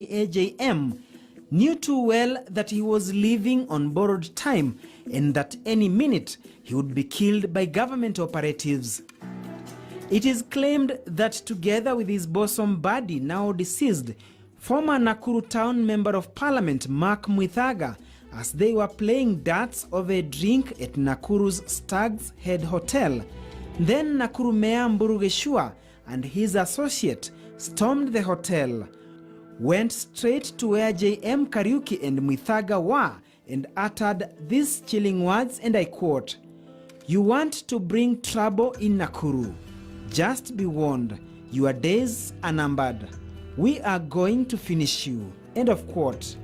J.M. knew too well that he was living on borrowed time and that any minute he would be killed by government operatives. It is claimed that together with his bosom buddy, now deceased, former Nakuru Town Member of Parliament Mark Mwithaga, as they were playing darts over a drink at Nakuru's Stag's Head Hotel, then Nakuru Mayor Mburu Geshua and his associate stormed the hotel, went straight to where J.M. Kariuki and Mwithaga were and uttered these chilling words, and I quote, "You want to bring trouble in Nakuru. Just be warned, your days are numbered. We are going to finish you." End of quote.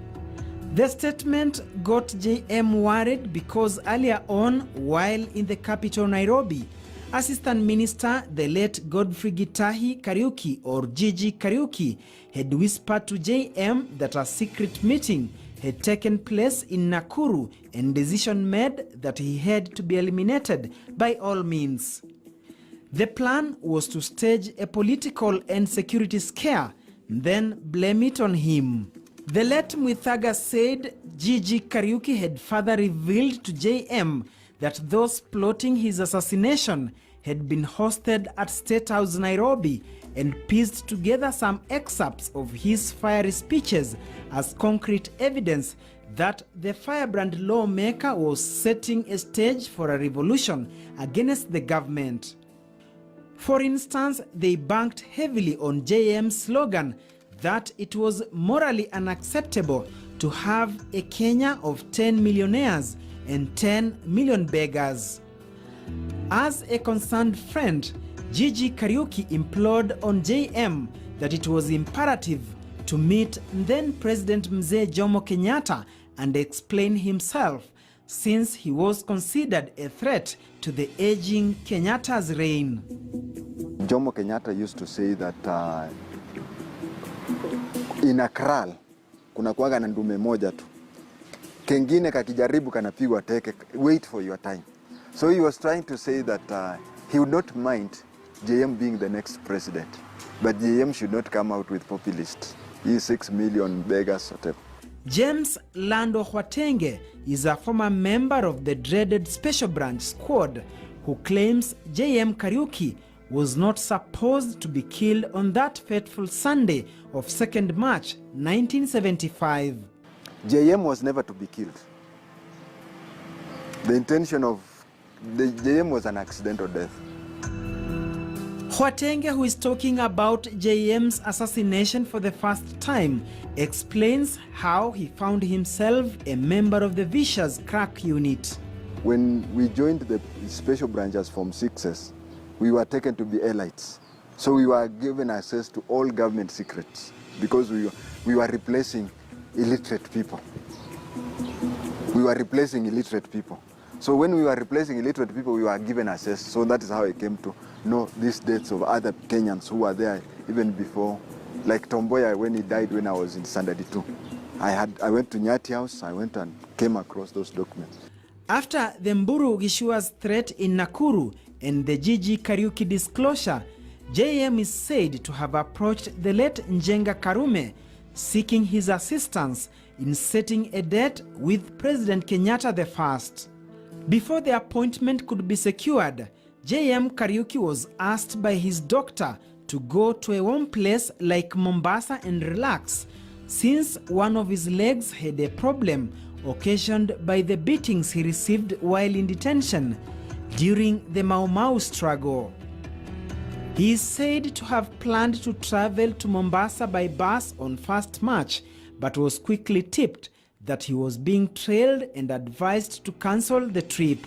The statement got J.M. worried because earlier on, while in the capital Nairobi, Assistant Minister, the late Godfrey Gitahi Kariuki or J.J Kariuki, had whispered to J.M. that a secret meeting had taken place in Nakuru and decision made that he had to be eliminated by all means. The plan was to stage a political and security scare, then blame it on him. The late Mwithaga said J.J Kariuki had further revealed to J.M. that those plotting his assassination had been hosted at State House Nairobi and pieced together some excerpts of his fiery speeches as concrete evidence that the firebrand lawmaker was setting a stage for a revolution against the government. For instance, they banked heavily on J.M.'s slogan that it was morally unacceptable to have a Kenya of 10 millionaires and 10 million beggars. As a concerned friend, J.J Kariuki implored on J.M. that it was imperative to meet then President Mzee Jomo Kenyatta and explain himself, since he was considered a threat to the aging Kenyatta's reign. Jomo Kenyatta used to say that in a kraal kuna kuwaga na ndume moja tu, kengine kakijaribu kanapigwa teke, wait for your time. So he was trying to say that he would not mind J.M. being the next president, but J.M. should not come out with populists. He is 6 million beggars, whatever. James Lando Hwatenge is a former member of the dreaded Special Branch Squad who claims J.M. Kariuki was not supposed to be killed on that fateful Sunday of 2nd March 1975. J.M. was never to be killed. The intention of the J.M. was an accidental death. Hwatenge, who is talking about J.M.'s assassination for the first time, explains how he found himself a member of the vicious crack unit. When we joined the special branches from 6s, we were taken to be elites. So we were given access to all government secrets because we were replacing illiterate people. We were replacing illiterate people. So when we were replacing illiterate people, we were given access. So that is how I came to know these dates of other Kenyans who were there even before. Like Tomboya, when he died when I was in Standard 2. I went to Nyati House, I went and came across those documents. After the Mburu Gishua's threat in Nakuru and the J.J Kariuki disclosure, J.M. is said to have approached the late Njenga Karume, seeking his assistance in setting a date with President Kenyatta I. Before the appointment could be secured, J.M. Kariuki was asked by his doctor to go to a warm place like Mombasa and relax, since one of his legs had a problem occasioned by the beatings he received while in detention during the Mau Mau struggle. He is said to have planned to travel to Mombasa by bus on 1st March, but was quickly tipped that he was being trailed and advised to cancel the trip.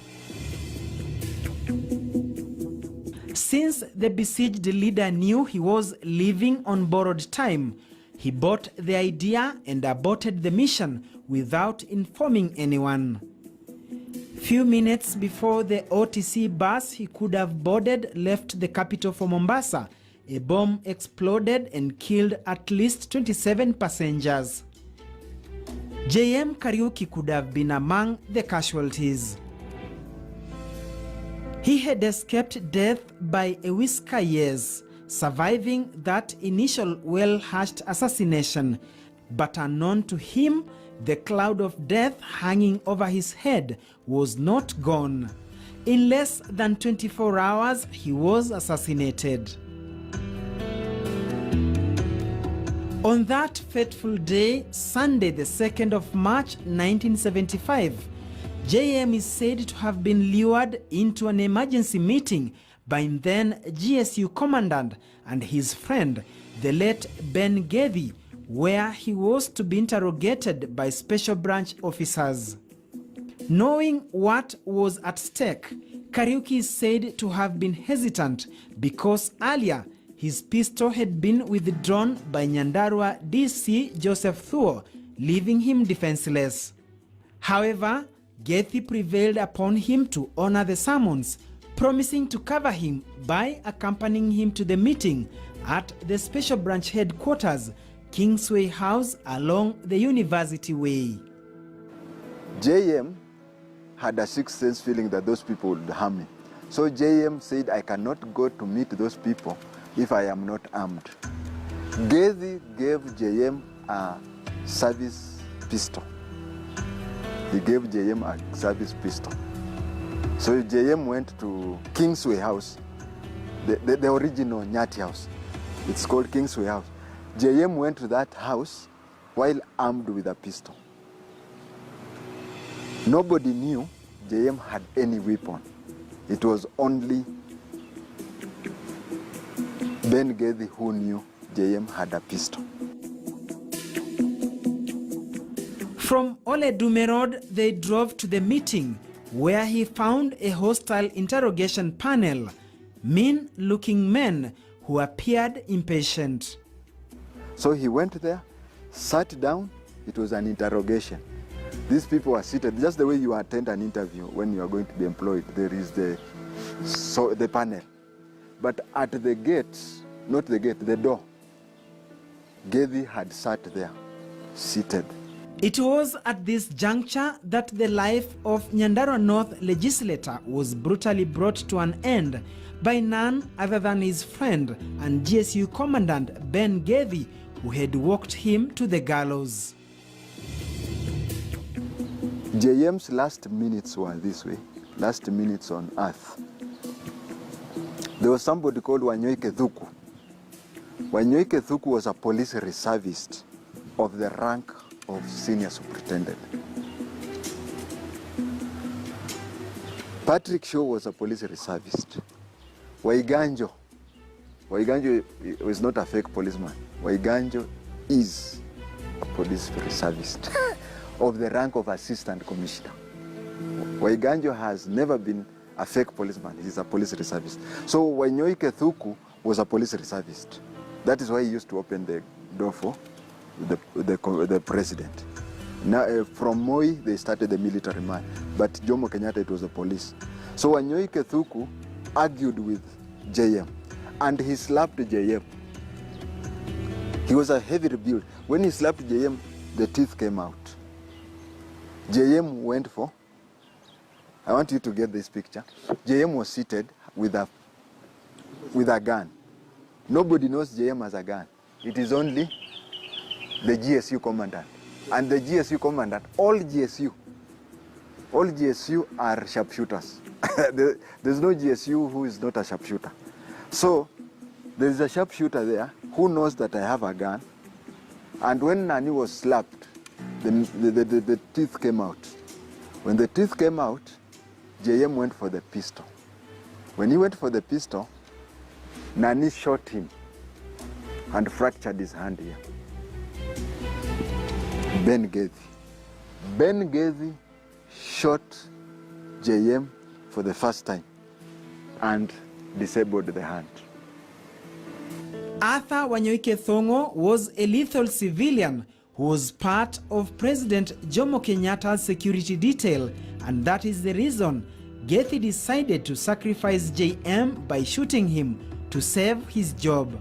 Since the besieged leader knew he was leaving on borrowed time, he bought the idea and aborted the mission without informing anyone. Few minutes before the OTC bus he could have boarded left the capital for Mombasa, a bomb exploded and killed at least 27 passengers. J.M. Kariuki could have been among the casualties. He had escaped death by a whisker years, surviving that initial well-hatched assassination, but unknown to him, the cloud of death hanging over his head was not gone. In less than 24 hours, he was assassinated. On that fateful day, Sunday the 2nd of March 1975, J.M. is said to have been lured into an emergency meeting by then GSU commandant and his friend, the late Ben Gedhi, where he was to be interrogated by special branch officers. Knowing what was at stake, Kariuki is said to have been hesitant because earlier his pistol had been withdrawn by Nyandarua DC Joseph Thuo, leaving him defenseless. However, Gedhi prevailed upon him to honor the summons, promising to cover him by accompanying him to the meeting at the Special Branch headquarters, Kingsway House along the University Way. J.M. had a sixth sense feeling that those people would harm me. So J.M. said, I cannot go to meet those people if I am not armed. Gedhi gave J.M. a service pistol. He gave J.M. a service pistol. So J.M. went to Kingsway House, the original Nyati House. It's called Kingsway House. J.M. went to that house while armed with a pistol. Nobody knew J.M. had any weapon. It was only Ben Gedhi who knew J.M. had a pistol. From Oledume Road, they drove to the meeting, where he found a hostile interrogation panel, mean-looking men who appeared impatient. So he went there, sat down. It was an interrogation. These people were seated just the way you attend an interview when you are going to be employed. There is the panel. But at the gate, not the gate, the door, Gedhi had sat there, seated. It was at this juncture that the life of Nyandarua North legislator was brutally brought to an end by none other than his friend and GSU commandant Ben Gedhi, who had walked him to the gallows. J.M.'s last minutes were this way, last minutes on earth. There was somebody called Wanyoike Thuku. Wanyoike Thuku was a police reservist of the rank of senior superintendent. Patrick Shaw was a police reservist. Waiganjo was not a fake policeman. Waiganjo is a police reservist of the rank of assistant commissioner. Waiganjo has never been a fake policeman. He's a police reservist. So Wanyoike Thuku was a police reservist. That is why he used to open the door for the president. Now, from Moi, they started the military man, but Jomo Kenyatta, it was the police. So Wanyoike Thuku argued with J.M. and he slapped J.M. He was a heavy build. When he slapped J.M., the teeth came out. J.M. went for, I want you to get this picture. J.M. was seated with a gun. Nobody knows J.M. has a gun. It is only the GSU commandant. And the GSU commandant, all GSU are sharpshooters. There's no GSU who is not a sharpshooter. So there's a sharpshooter there who knows that I have a gun. And when Nani was slapped, the teeth came out. When the teeth came out, J.M. went for the pistol. When he went for the pistol, Nani shot him and fractured his hand here. Ben Gedhi shot J.M. for the first time and disabled the hand. Arthur Wanyoike Thongo was a lethal civilian who was part of President Jomo Kenyatta's security detail, and that is the reason Gedhi decided to sacrifice J.M. by shooting him to save his job.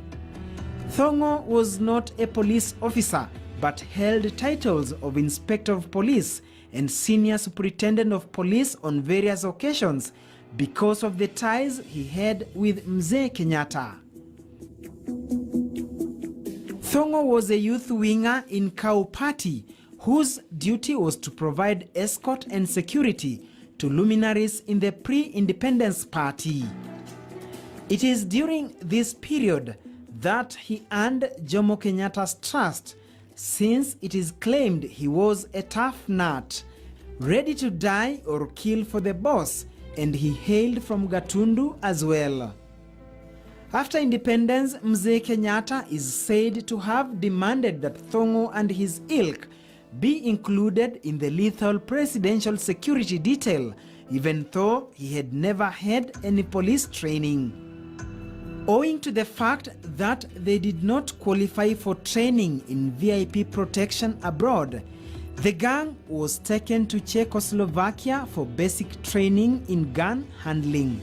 Thongo was not a police officer, but held titles of Inspector of Police and Senior Superintendent of Police on various occasions because of the ties he had with Mzee Kenyatta. Thongo was a youth winger in Kau Party whose duty was to provide escort and security to luminaries in the pre-independence party. It is during this period that he earned Jomo Kenyatta's trust, since it is claimed he was a tough nut, ready to die or kill for the boss, and he hailed from Gatundu as well. After independence, Mzee Kenyatta is said to have demanded that Thongo and his ilk be included in the lethal presidential security detail, even though he had never had any police training. Owing to the fact that they did not qualify for training in VIP protection abroad, the gang was taken to Czechoslovakia for basic training in gun handling.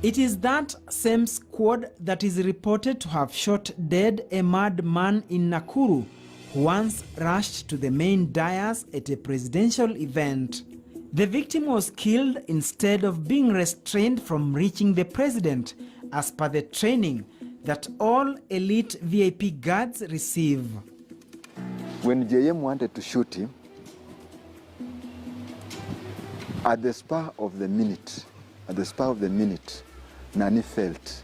It is that same squad that is reported to have shot dead a madman in Nakuru who once rushed to the main dais at a presidential event. The victim was killed instead of being restrained from reaching the president, as per the training that all elite VIP guards receive. When JM wanted to shoot him, at the spur of the minute, Nani felt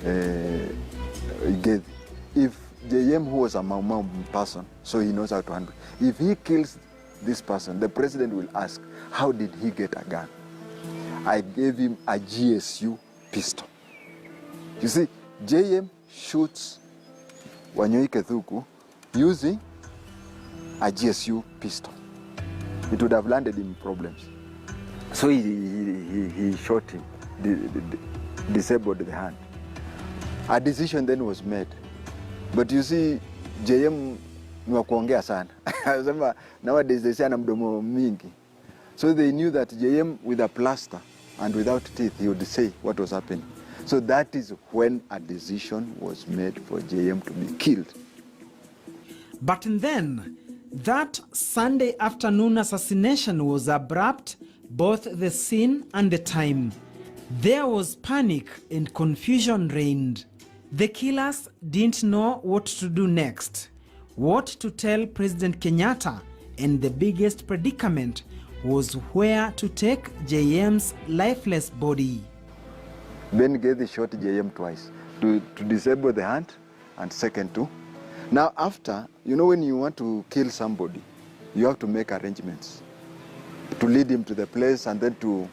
if JM, who was a Mau Mau person, so he knows how to handle, if he kills this person, the president will ask, how did he get a gun? I gave him a GSU pistol. You see, JM shoots Wanyoi Kethuku using a GSU pistol. It would have landed in problems. So he shot him, disabled the hand. A decision then was made. But you see, JM ni wa kuongea sana. Nowadays they say ana mdomo mingi. So they knew that JM with a plaster and without teeth, he would say what was happening. So that is when a decision was made for JM to be killed. But then, that Sunday afternoon assassination was abrupt, both the scene and the time. There was panic and confusion reigned. The killers didn't know what to do next, what to tell President Kenyatta, and the biggest predicament was where to take JM's lifeless body. Ben Gedhi shot JM twice, to disable the hand, and second to. Now after, you know, when you want to kill somebody, you have to make arrangements to lead him to the place and then to,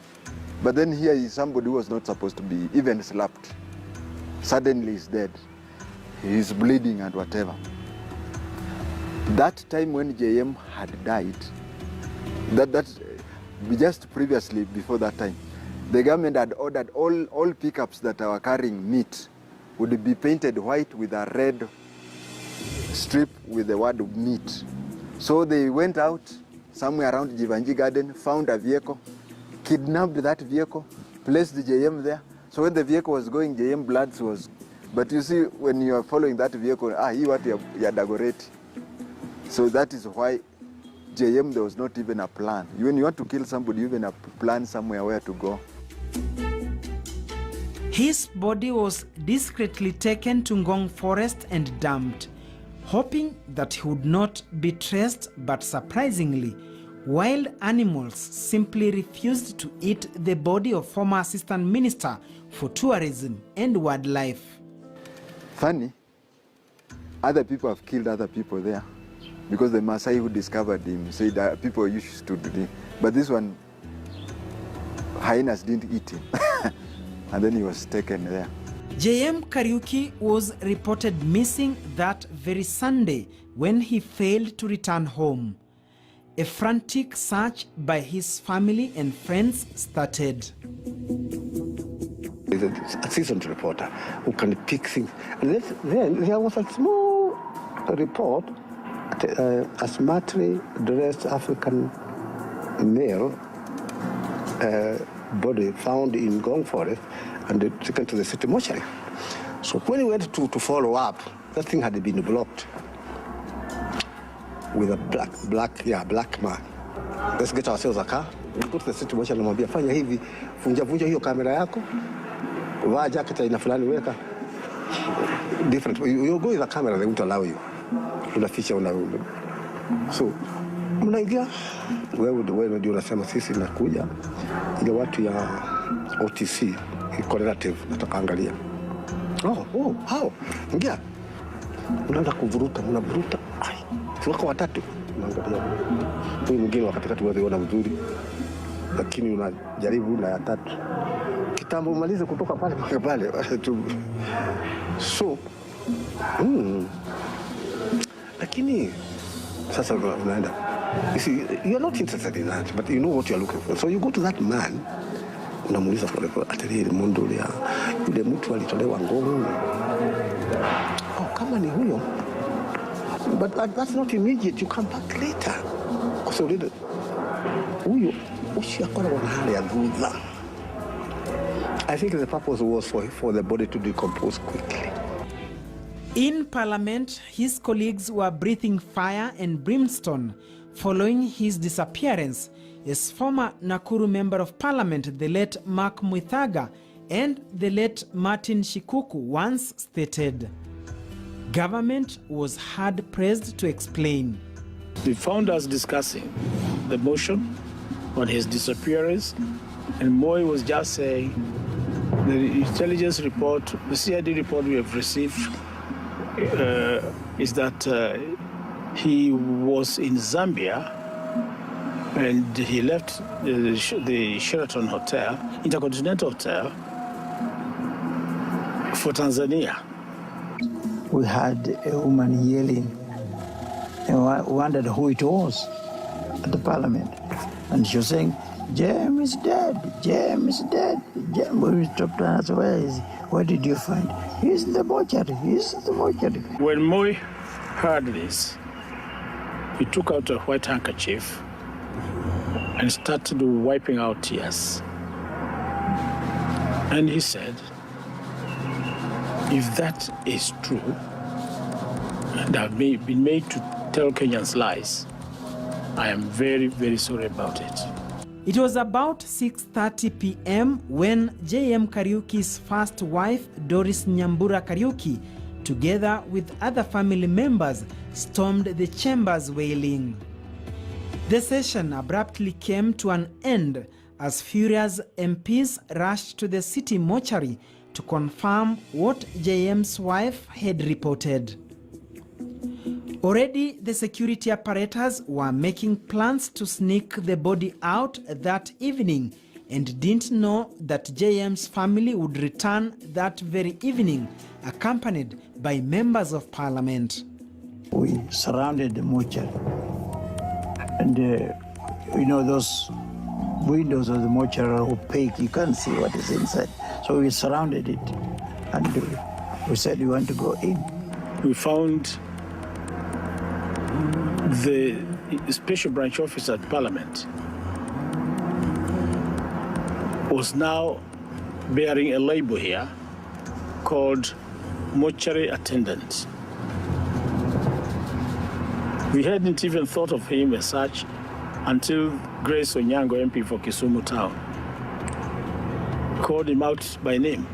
but then here is somebody who was not supposed to be even slapped. Suddenly he's dead, he's bleeding and whatever. That time when JM had died, that just previously, before that time, the government had ordered all pickups that were carrying meat would be painted white with a red strip with the word meat. So they went out somewhere around Jivanji Garden, found a vehicle, kidnapped that vehicle, placed the JM there. So when the vehicle was going, JM blood was, but you see, when you are following that vehicle, he what you dagoreti. So that is why JM, there was not even a plan. When you want to kill somebody, you even have to plan somewhere where to go. His body was discreetly taken to Ngong Forest and dumped, hoping that he would not be traced, but surprisingly, wild animals simply refused to eat the body of former Assistant Minister for Tourism and Wildlife. Funny, other people have killed other people there because the Maasai who discovered him said that people used to do it. But this one, hyenas didn't eat him. And then he was taken there. J.M. Kariuki was reported missing that very Sunday when he failed to return home. A frantic search by his family and friends started. He's a seasoned reporter who can pick things. And then there was a small report, a smartly dressed African male body found in Ngong Forest and taken to the city mortuary. So when we went to follow up, that thing had been blocked with a black mark. Let's get ourselves a car. We go to the city mortuary and mwambia fanya hivi, vunja hiyo kamera yako, vaa jacket aina fulani weka. different. You go with a camera, they won't allow you. Unaficha so mnaingia wewe ndio unasema sisi nakuja ile watu ya OTC correlative nataka angalia. How? Ingia. Unaanza kuvuruta, mnavuruta. Wako watatu unaangalia. Huyu mwingine wakati unaona mzuri. Lakini unajaribu na ya tatu. Kitambo umalize kutoka pale pale. So lakini sasa unaenda. You see, you're not interested in that, but you know what you're looking for. So you go to that man, unamuuliza pole ataliye mundu ya yule mtu alitolewa ngono. Kama ni huyo. But that's not immediate. You come back later. So huyo ushakora wana hali ya gudha. I think the purpose was for the body to decompose quickly. In Parliament, his colleagues were breathing fire and brimstone following his disappearance, as former Nakuru Member of Parliament, the late Mark Muithaga, and the late Martin Shikuku once stated. Government was hard-pressed to explain. We found us discussing the motion on his disappearance, and Moi was just saying the intelligence report, the CID report we have received is that he was in Zambia and he left the Sheraton Hotel, Intercontinental Hotel, for Tanzania. We had a woman yelling and wondered who it was at the Parliament. And she was saying, J.M is dead, J.M is dead. When we stopped and asked, where is he? What did you find? He's in the mortuary, he's in the mortuary. When Moi heard this, he took out a white handkerchief and started wiping out tears. And he said, if that is true, and I've been made to tell Kenyans lies, I am very, very sorry about it. It was about 6:30 p.m. when J.M Kariuki's first wife, Doris Nyambura Kariuki, together with other family members, stormed the chambers wailing. The session abruptly came to an end as furious MPs rushed to the city mortuary to confirm what J.M.'s wife had reported. Already, the security apparatus were making plans to sneak the body out that evening and didn't know that J.M.'s family would return that very evening, accompanied by members of parliament. We surrounded the mortuary, and you know those windows of the mortuary are opaque, you can't see what is inside. So we surrounded it, and we said we want to go in. We found the special branch officer at Parliament was now bearing a label here called mortuary attendant. We hadn't even thought of him as such until Grace Onyango, MP for Kisumu Town, called him out by name.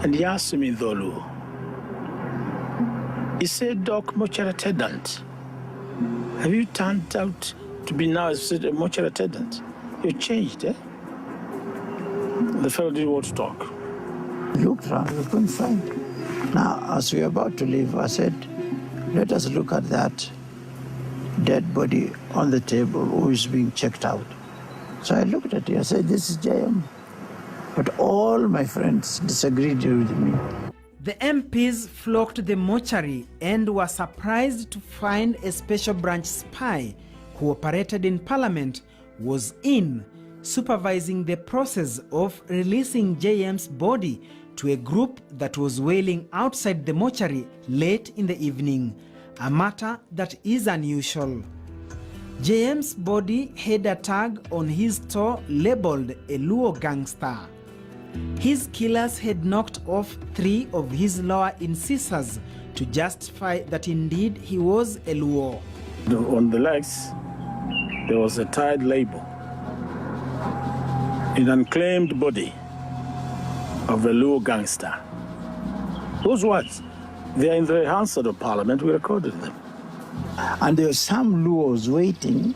And he asked him in Dholu. He said, Doc, mortuary attendant, have you turned out to be now a mortuary attendant? You changed, eh? The fellow didn't want to talk. We looked around, we couldn't find. Now, as we were about to leave, I said, let us look at that dead body on the table who is being checked out. So I looked at it, I said, this is J.M. But all my friends disagreed with me. The MPs flocked to the mortuary and were surprised to find a special branch spy who operated in Parliament was in, supervising the process of releasing J.M.'s body to a group that was wailing outside the mortuary late in the evening, a matter that is unusual. J.M.'s body had a tag on his toe labeled a Luo gangster. His killers had knocked off 3 of his lower incisors to justify that indeed he was a Luo. On the legs, there was a tied label, an unclaimed body of a Luo gangster. Those words, they are in the Hansard of Parliament. We recorded them. And there were some Luos waiting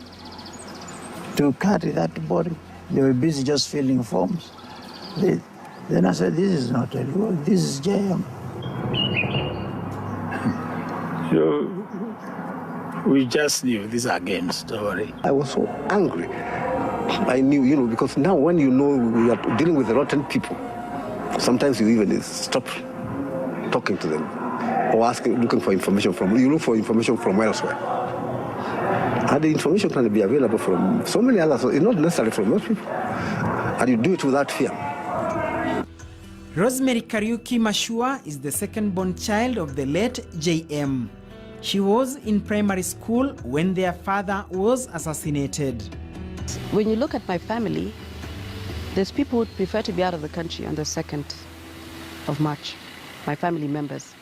to carry that body. They were busy just filling forms. Then I said, this is not a Luo, this is J.M. So we just knew these are games, don't worry. I was so angry. I knew, because now when you know we are dealing with rotten people, sometimes you even stop talking to them or looking for information you look for information from elsewhere. And the information can be available from so many others, so it's not necessarily from those people. And you do it without fear. Rosemary Kariuki Mashua is the second-born child of the late J.M. She was in primary school when their father was assassinated. When you look at my family, there's people who prefer to be out of the country on the 2nd of March, my family members.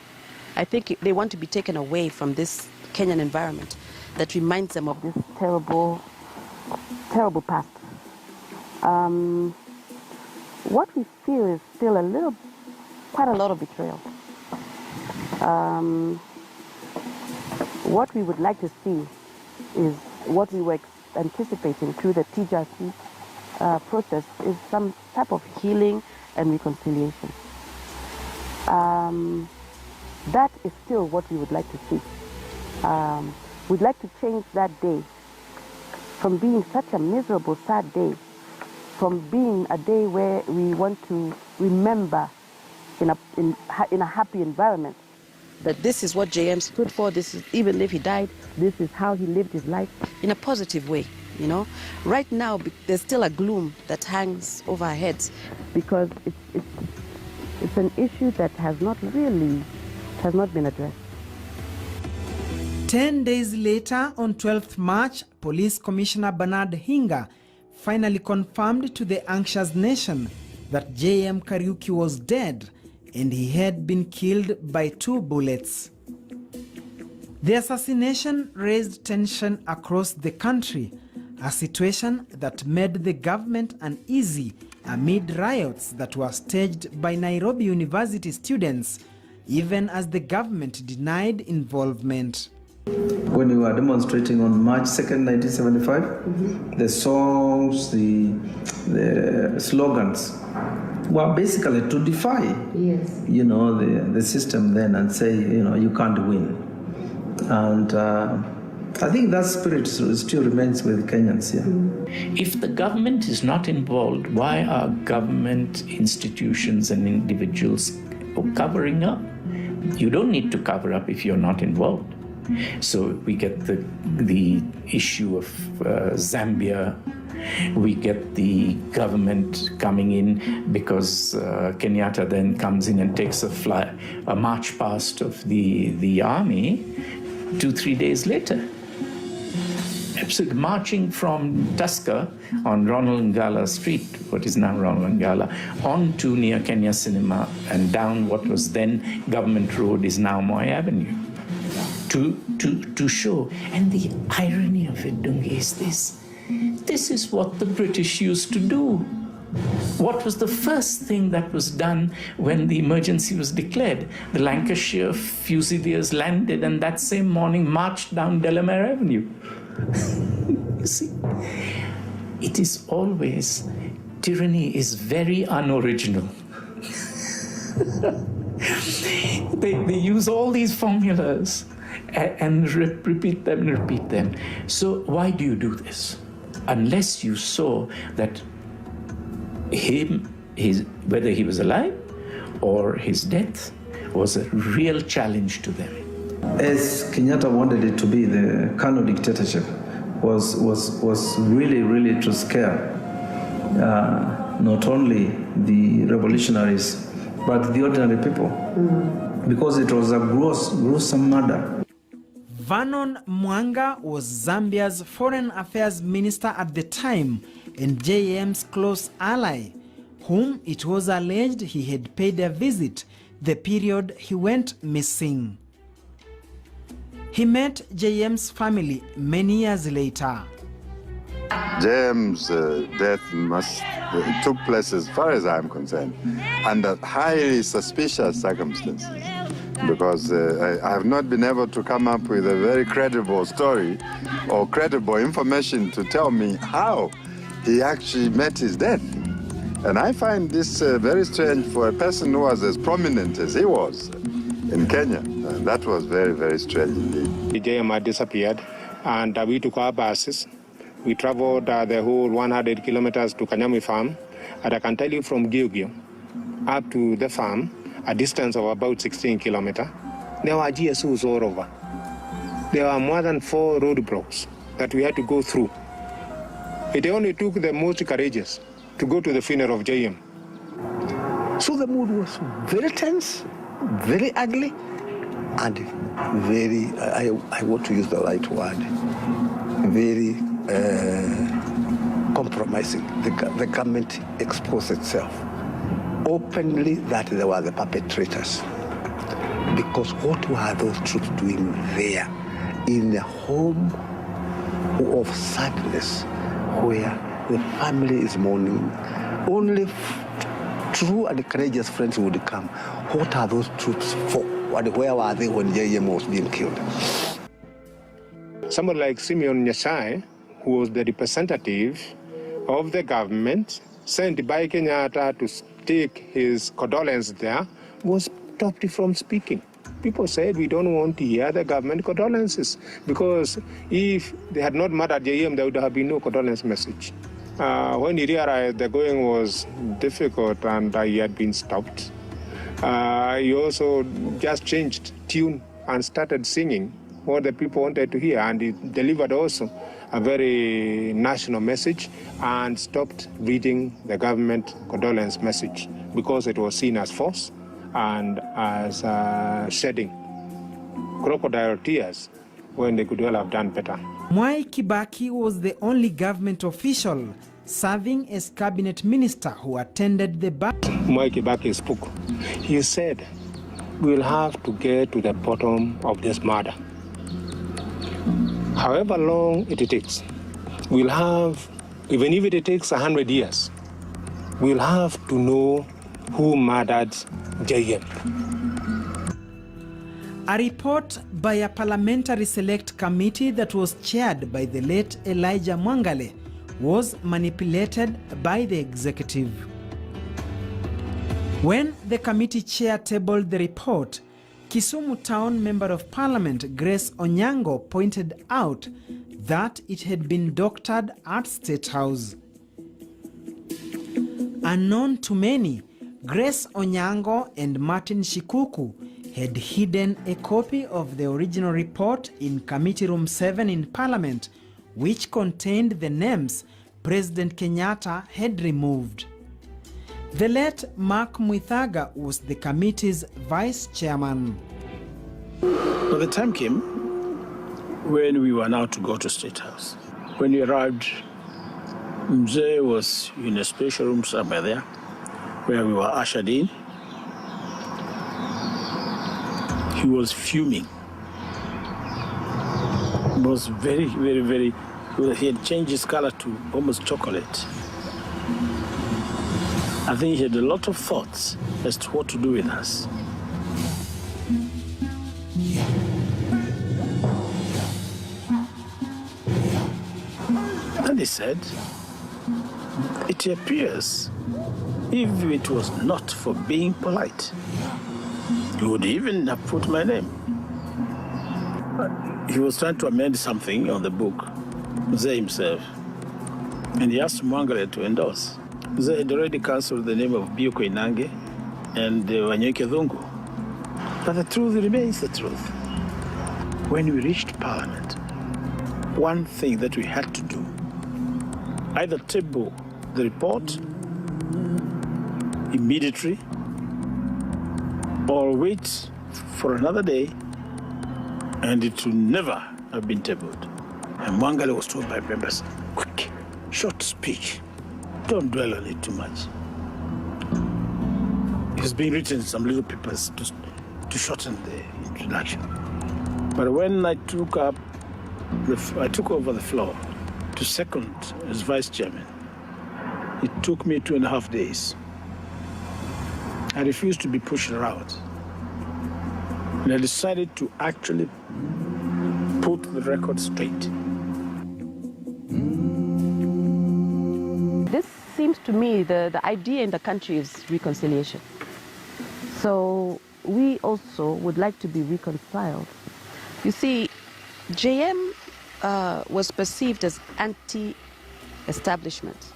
I think they want to be taken away from this Kenyan environment that reminds them of this terrible, terrible past. What we feel is still quite a lot of betrayal. What we would like to see is what we were anticipating through the TJC process is some type of healing and reconciliation. That is still what we would like to see. We'd like to change that day from being such a miserable, sad day, from being a day where we want to remember in a happy environment that this is what JM stood for, this is, even if he died, this is how he lived his life in a positive way, Right now, there's still a gloom that hangs over our heads because it's an issue that has not been addressed. 10 days later, on 12th March, Police Commissioner Bernard Hinga finally confirmed to the anxious nation that J.M. Kariuki was dead and he had been killed by 2 bullets. The assassination raised tension across the country, a situation that made the government uneasy amid riots that were staged by Nairobi University students, even as the government denied involvement. When we were demonstrating on March 2nd, 1975, the songs, the slogans were basically to defy, the system then and say, you can't win. And I think that spirit still remains with Kenyans here. If the government is not involved, why are government institutions and individuals covering up? You don't need to cover up if you're not involved. So we get the issue of Zambia. We get the government coming in because Kenyatta then comes in and takes a march past of the army 2-3 days later. Absolutely marching from Tusker on Ronald Ngala Street, what is now Ronald Ngala, on to near Kenya Cinema and down what was then Government Road is now Moi Avenue. To show. And the irony of it, Dungi, is this is what the British used to do. What was the first thing that was done when the emergency was declared? The Lancashire Fusiliers landed and that same morning marched down Delamere Avenue. You see, it is always, tyranny is very unoriginal. They use all these formulas and repeat them. So why do you do this? Unless you saw that whether he was alive or his death was a real challenge to them. As Kenyatta wanted it to be, the Kano dictatorship was really to scare not only the revolutionaries but the ordinary people, because it was a gruesome murder. Vernon Mwanga was Zambia's foreign affairs minister at the time and JM's close ally, whom it was alleged he had paid a visit the period he went missing. He met JM's family many years later. JM's death took place, as far as I'm concerned, under highly suspicious circumstances. because I have not been able to come up with a very credible story or credible information to tell me how he actually met his death. And I find this very strange for a person who was as prominent as he was in Kenya. And that was very, very strange indeed. J.M had disappeared, and we took our buses. We traveled the whole 100 kilometers to Kanyami farm. And I can tell you from Gilgil up to the farm, a distance of about 16 kilometers, there were GSOs all over. There were more than 4 roadblocks that we had to go through. It only took the most courageous to go to the funeral of J.M. So the mood was very tense, very ugly, and very, I want to use the right word, very compromising. The government exposed itself openly that they were the perpetrators. Because what were those troops doing there in a home of sadness where the family is mourning? Only true and courageous friends would come. What are those troops for? And where were they when J.M. was being killed? Someone like Simeon Nyasai, who was the representative of the government sent by Kenyatta to take his condolence there, was stopped from speaking. People said, we don't want to hear the government condolences, because if they had not murdered J.M., there would have been no condolence message. When he realized the going was difficult and he had been stopped, he also just changed tune and started singing what the people wanted to hear, and he delivered also a very national message and stopped reading the government condolence message because it was seen as false and as shedding crocodile tears when they could well have done better. Mwai Kibaki was the only government official serving as cabinet minister who attended the battle. Mwai Kibaki spoke. He said, we'll have to get to the bottom of this murder. However long it takes, we'll have, even if it takes 100 years, we'll have to know who murdered J.M. A report by a parliamentary select committee that was chaired by the late Elijah Mwangale was manipulated by the executive. When the committee chair tabled the report, Kisumu Town Member of Parliament Grace Onyango pointed out that it had been doctored at State House. Unknown to many, Grace Onyango and Martin Shikuku had hidden a copy of the original report in Committee Room 7 in Parliament, which contained the names President Kenyatta had removed. The late Mark Mwithaga was the committee's vice chairman. Well, the time came when we were now to go to State House. When we arrived, Mzee was in a special room somewhere there, where we were ushered in. He was fuming. He was very, very, very, he had changed his color to almost chocolate. I think he had a lot of thoughts as to what to do with us. And he said, it appears if it was not for being polite, you would even have put my name. He was trying to amend something on the book, Mzee himself, and he asked Mwangale to endorse. Mzee had already cancelled the name of Bio Koinange and Wanyeke Dhungu. But the truth remains the truth. When we reached Parliament, one thing that we had to do, either table the report immediately or wait for another day, and it would never have been tabled. And Mwangale was told by members, quick, short speech. Don't dwell on it too much. It's been written in some little papers to shorten the introduction. But when I took over the floor to second as vice chairman, it took me 2.5 days. I refused to be pushed around. They decided to actually put the record straight. This seems to me the idea in the country is reconciliation. So we also would like to be reconciled. You see, JM was perceived as anti-establishment.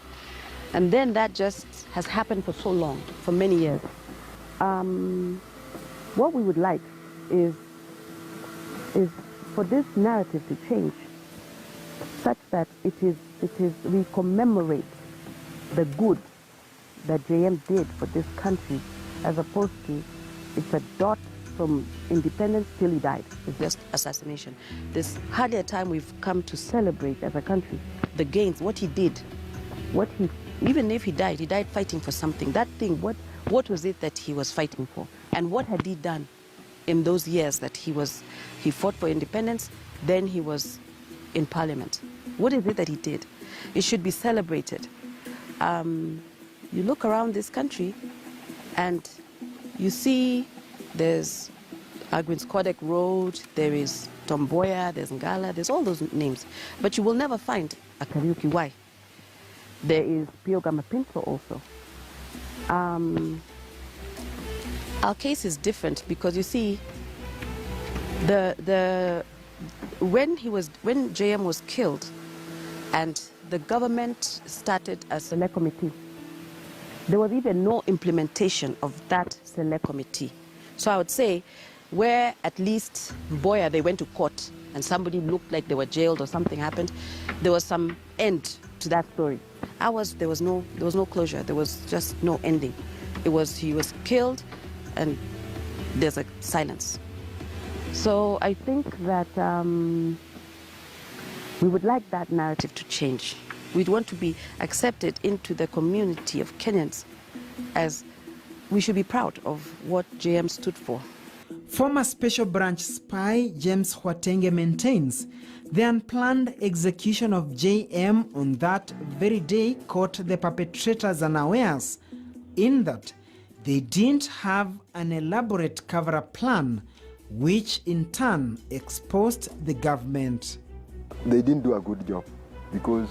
And then that just has happened for so long, for many years. What we would like is for this narrative to change, such that we commemorate the good that JM did for this country, as opposed to it's a dot from independence till he died. It's just assassination. There's hardly a time we've come to celebrate as a country the gains, what he did, even if he died fighting for something. That thing, what was it that he was fighting for? And what had he done in those years that he fought for independence, then he was in parliament? What is it that he did? It should be celebrated. You look around this country and you see there's Agwins Kodek Road, there is Tomboya, there's Ngala, there's all those names. But you will never find a Kariuki. Why? There is Pio Gamapinto also. Our case is different because you see, when JM was killed and the government started a select committee, there was even no implementation of that select committee. So I would say, where at least Boya, they went to court and somebody looked like they were jailed or something happened, there was some end to that story. There was no closure. There was just no ending. He was killed, and there's a silence. So I think that we would like that narrative to change. We'd want to be accepted into the community of Kenyans, as we should be proud of what JM stood for. Former Special Branch spy James Hwatenge maintains the unplanned execution of JM on that very day caught the perpetrators unawares, in that they didn't have an elaborate cover-up plan, which in turn exposed the government. They didn't do a good job because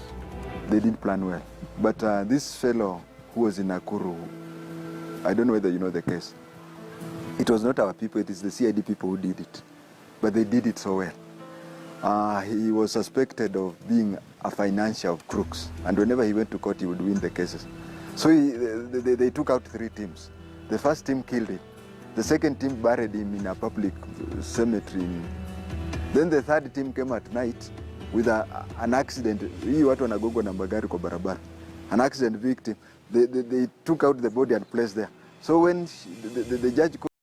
they didn't plan well. But this fellow who was in Nakuru, I don't know whether you know the case. It was not our people, it is the CID people who did it. But they did it so well. He was suspected of being a financier of crooks. And whenever he went to court, he would win the cases. So they took out 3 teams. The first team killed him. The second team buried him in a public cemetery. Then the third team came at night with an accident. An accident victim. They took out the body and placed there. So when the judge